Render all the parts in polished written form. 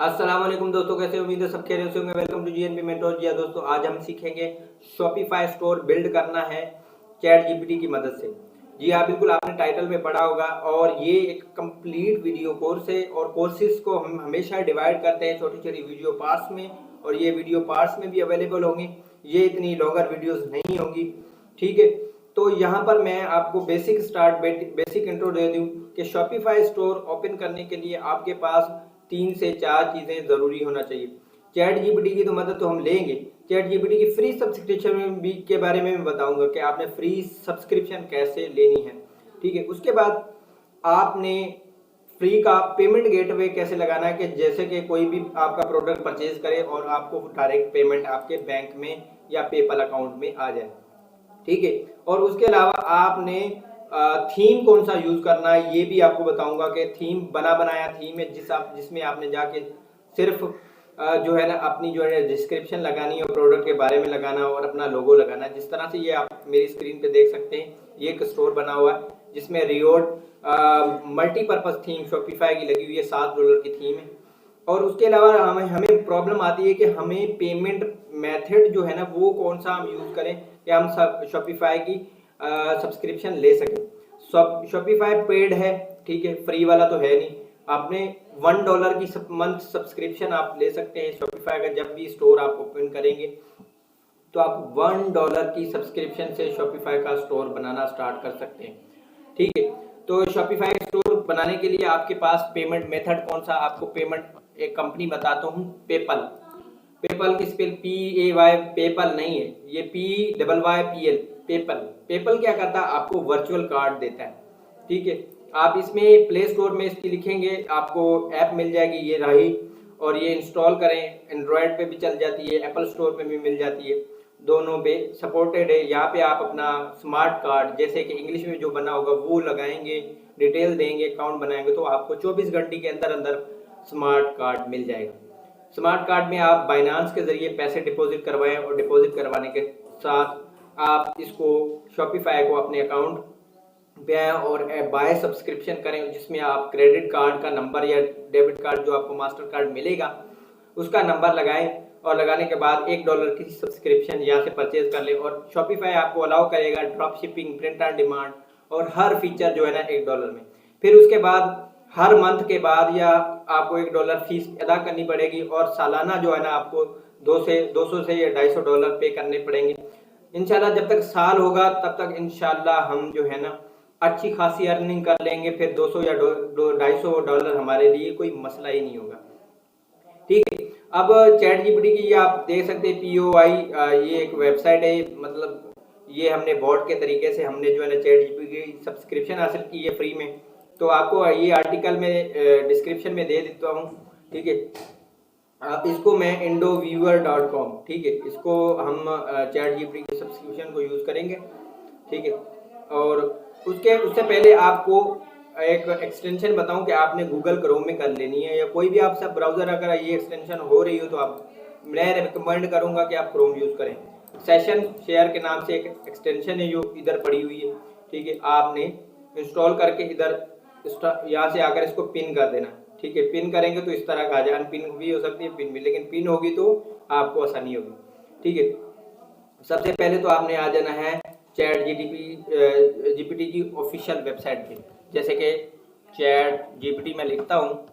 अस्सलाम वालेकुम दोस्तों, कैसे उम्मीद है सब खैरियत से होंगे। Welcome to GNP mentor. जी हाँ दोस्तों, आज हम सीखेंगे शॉपिफाई स्टोर बिल्ड करना है चैट जीपीटी की मदद से। जी हाँ, बिल्कुल आपने टाइटल में पढ़ा होगा और ये एक कंप्लीट वीडियो कोर्स है और कोर्सेज को हम हमेशा डिवाइड करते हैं छोटी छोटी वीडियो पार्ट्स में, और ये वीडियो पार्ट्स में भी अवेलेबल होंगी। ये इतनी लॉन्गर वीडियोस नहीं होंगी, ठीक है। तो यहाँ पर मैं आपको बेसिक इंट्रो दे दूँ कि शॉपिफाई स्टोर ओपन करने के लिए आपके पास 3 से 4 चीज़ें ज़रूरी होना चाहिए। चैट जीपीटी की तो मदद तो हम लेंगे, चैट जीपीटी की फ्री सब्सक्रिप्शन में भी के बारे में मैं बताऊंगा कि आपने फ्री सब्सक्रिप्शन कैसे लेनी है, ठीक है। उसके बाद आपने फ्री का पेमेंट गेटवे कैसे लगाना है, कि जैसे कि कोई भी आपका प्रोडक्ट परचेज करे और आपको डायरेक्ट पेमेंट आपके बैंक में या पेपल अकाउंट में आ जाए, ठीक है। और उसके अलावा आपने थीम कौन सा यूज करना है ये भी आपको बताऊंगा कि थीम बनाया थीम है जिसमें आपने जाके सिर्फ जो है ना अपनी जो है डिस्क्रिप्शन लगानी है और प्रोडक्ट के बारे में लगाना और अपना लोगो लगाना है। जिस तरह से ये आप मेरी स्क्रीन पे देख सकते हैं, ये एक स्टोर बना हुआ है जिसमें रियोड मल्टीपर्पज थीम शॉपिफाई की लगी हुई है, $7 की थीम है। और उसके अलावा हमें प्रॉब्लम आती है कि हमें पेमेंट मेथड जो है ना वो कौन सा हम यूज करें कि हम शॉपिफाई की सब्सक्रिप्शन ले सकें। शॉपिफाई पेड है, ठीक है, फ्री वाला तो है नहीं। आपने $1 की मंथ सब्सक्रिप्शन आप ले सकते हैं शॉपिफाई का। जब भी स्टोर आप ओपन करेंगे तो आप $1 की सब्सक्रिप्शन से शॉपिफाई का स्टोर बनाना स्टार्ट कर सकते हैं, ठीक है। तो शॉपिफाई स्टोर बनाने के लिए आपके पास पेमेंट मेथड कौन सा, आपको पेमेंट एक कंपनी बताता हूँ, पेपल। पेपल की स्पेल PAY, पेपल नहीं है, ये PYYPL, पेपल। पेपल क्या करता है, आपको वर्चुअल कार्ड देता है, ठीक है। आप इसमें प्ले स्टोर में इसकी लिखेंगे, आपको ऐप मिल जाएगी, ये रही, और ये इंस्टॉल करें। एंड्रॉयड पे भी चल जाती है, एप्पल स्टोर पे भी मिल जाती है, दोनों पे सपोर्टेड है। यहाँ पे आप अपना स्मार्ट कार्ड, जैसे कि इंग्लिश में जो बना होगा वो लगाएंगे, डिटेल देंगे, अकाउंट बनाएंगे, तो आपको 24 घंटे के अंदर अंदर स्मार्ट कार्ड मिल जाएगा। स्मार्ट कार्ड में आप बाइनांस के जरिए पैसे डिपॉजिट करवाएं और डिपॉजिट करवाने के साथ आप इसको शॉपिफाई को अपने अकाउंट पे और बाय सब्सक्रिप्शन करें, जिसमें आप क्रेडिट कार्ड का नंबर या डेबिट कार्ड जो आपको मास्टर कार्ड मिलेगा उसका नंबर लगाएं, और लगाने के बाद $1 की सब्सक्रिप्शन यहाँ से परचेज कर लें। और शॉपिफाई आपको अलाउ करेगा drop shipping, print on demand और हर फीचर जो है ना $1 में। फिर उसके बाद हर मंथ के बाद या आपको $1 फीस अदा करनी पड़ेगी, और सालाना जो है ना आपको 200 से या $250 पे करने पड़ेंगे। इंशाल्लाह जब तक साल होगा तब तक इंशाल्लाह हम जो है ना अच्छी खासी अर्निंग कर लेंगे। फिर 200 या $250 हमारे लिए कोई मसला ही नहीं होगा, ठीक है। अब चैट जीपीटी की ये आप देख सकते हैं POI, ये एक वेबसाइट है, मतलब ये हमने बॉट के तरीके से हमने जो है ना चैट जीपीटी की सब्सक्रिप्शन हासिल की है फ्री में। तो आपको ये आर्टिकल में डिस्क्रिप्शन में दे देता हूँ, ठीक है। इसको मैं indoviewer.com, ठीक है, इसको हम चैट जीपीटी की सब्सक्रिप्शन को यूज़ करेंगे, ठीक है। और उससे पहले आपको एक एक्सटेंशन बताऊं कि आपने गूगल क्रोम में कर लेनी है, या कोई भी आप सब ब्राउज़र अगर ये एक्सटेंशन हो रही हो तो मैं रिकमेंड करूंगा कि आप क्रोम यूज़ करें। सेशन शेयर के नाम से एक एक्सटेंशन है जो इधर पड़ी हुई है, ठीक है। आपने इंस्टॉल करके इधर यहाँ से आकर इसको पिन कर देना, ठीक है। पिन करेंगे तो इस तरह का आ जाए, अनपिन भी हो सकती है, पिन भी, लेकिन पिन होगी तो आपको आसानी होगी, ठीक है। सबसे पहले तो आपने आ जाना है चैट जीपीटी की ऑफिशियल वेबसाइट पे, जैसे कि चैट जीपीटी में लिखता हूँ,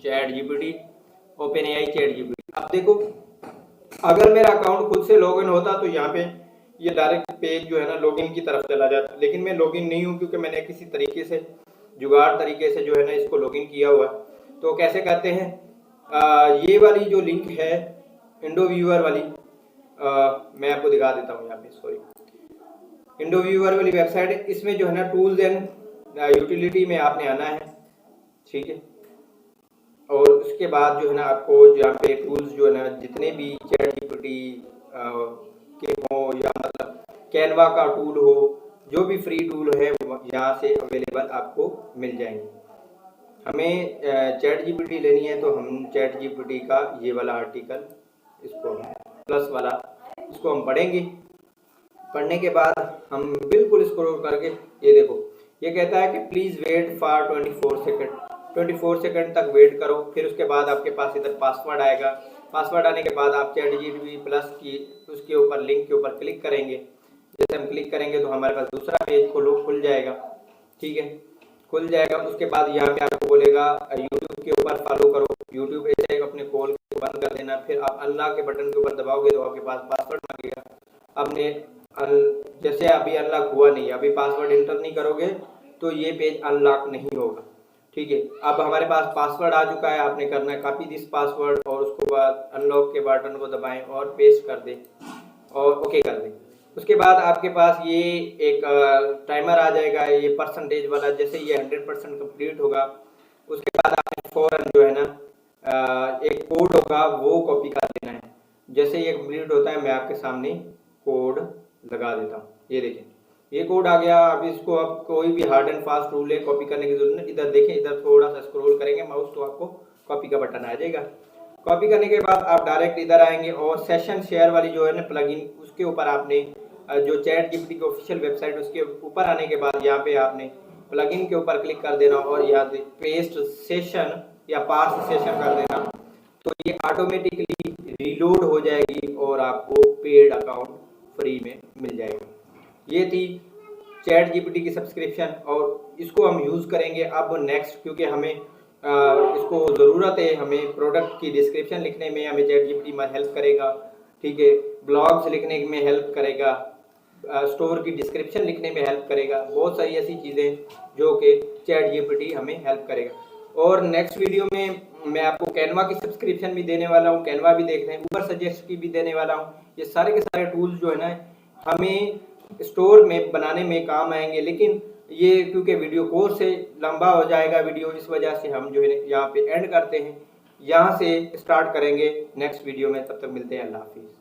chat GPT, open AI chat GPT. अब देखो, अगर मेरा अकाउंट खुद से लॉगिन होता तो यहाँ पे ये डायरेक्ट पेज जो है ना लॉगिन की तरफ चला जाता, लेकिन मैं लॉगिन नहीं हूँ क्योंकि मैंने किसी तरीके से जुगाड़ तरीके से जो है ना इसको लॉगिन किया हुआ है। तो कैसे करते हैं, ये वाली जो लिंक है इंडोव्यूअर वाली, मैं आपको दिखा देता हूँ यहाँ पे, सॉरी, इंडोव्यूअर वाली वेबसाइट है। इसमें जो है ना टूल्स एंड यूटिलिटी में आपने आना है, ठीक है। और उसके बाद जो है ना आपको यहाँ पे टूल्स जो है ना जितने भी चैट जीपीटी के हो, या मतलब कैनवा का टूल हो, जो भी फ्री टूल है यहाँ से अवेलेबल आपको मिल जाएंगे। हमें चैट जीपीटी लेनी है तो हम चैट जीपीटी का ये वाला आर्टिकल, इसको प्लस वाला, इसको हम पढ़ेंगे। पढ़ने के बाद हम बिल्कुल स्क्रॉल करके ये देखो, ये कहता है कि please wait for 24 second. 24 second तक वेट करो। फिर उसके बाद आपके पास इधर पासवर्ड आएगा। पासवर्ड आने के बाद आप ChatGPT+ की उसके ऊपर लिंक के ऊपर क्लिक करेंगे। जैसे हम क्लिक करेंगे तो हमारे पास दूसरा पेज खुल जाएगा। ठीक है, खुल जाएगा। उसके बाद यहाँ पे आपको बोलेगा यूट्यूब के ऊपर फॉलो करो। यूट्यूब पे जाएगा, अपने कॉल को बंद कर देना। फिर आप अनलॉक के बटन के ऊपर दबाओगे तो आपके पास पासवर्ड मांगेगा। आपने जैसे अभी अनलॉक हुआ नहीं, अभी पासवर्ड एंटर नहीं करोगे तो ये पेज अनलॉक नहीं होगा। ठीक है, अब हमारे पास पासवर्ड आ चुका है। आपने करना है कॉपी दिस पासवर्ड और उसके बाद अनलॉक के बटन को दबाएं और पेस्ट कर दें और ओके कर दें। उसके बाद आपके पास ये एक टाइमर आ जाएगा, ये परसेंटेज वाला। जैसे ये 100% कंप्लीट होगा उसके बाद आपने फौरन जो है ना एक कोड होगा वो कॉपी कर देना है। जैसे ये कंप्लीट होता है मैं आपके सामने कोड लगा देता हूँ। ये देखिए ये कोड आ गया। अब इसको आप कोई भी हार्ड एंड फास्ट रूल है, कॉपी करने की जरूरत नहीं। इधर देखें, इधर थोड़ा सा स्क्रॉल करेंगे माउस तो आपको कॉपी का बटन आ जाएगा। कॉपी करने के बाद आप डायरेक्ट इधर आएंगे और सेशन शेयर वाली जो है ना प्लगइन, उसके ऊपर आपने जो ChatGPT की ऑफिशियल वेबसाइट उसके ऊपर आने के बाद यहाँ पे आपने प्लगइन के ऊपर क्लिक कर देना और यहाँ पे पेस्ट सेशन या पास सेशन कर देना। तो ये ऑटोमेटिकली रीलोड हो जाएगी और आपको पेड अकाउंट फ्री में मिल जाएगा। ये थी ChatGPT की सब्सक्रिप्शन और इसको हम यूज़ करेंगे अब नेक्स्ट, क्योंकि हमें इसको ज़रूरत है। हमें प्रोडक्ट की डिस्क्रिप्शन लिखने में हमें ChatGPT में हेल्प करेगा। ठीक है, ब्लॉग्स लिखने में हेल्प करेगा, स्टोर की डिस्क्रिप्शन लिखने में हेल्प करेगा। बहुत सारी ऐसी चीज़ें जो कि ChatGPT हमें हेल्प करेगा। और नेक्स्ट वीडियो में मैं आपको कैनवा की सब्सक्रिप्शन भी देने वाला हूँ, कैनवा भी देख रहे हैं, ऊबर सजेस्ट की भी देने वाला हूँ। ये सारे के सारे टूल्स जो है ना हमें स्टोर में बनाने में काम आएंगे। लेकिन ये क्योंकि वीडियो कोर्स से लंबा हो जाएगा वीडियो, इस वजह से हम जो है यहाँ पे एंड करते हैं। यहाँ से स्टार्ट करेंगे नेक्स्ट वीडियो में। तब तक मिलते हैं, अल्लाह हाफिज़।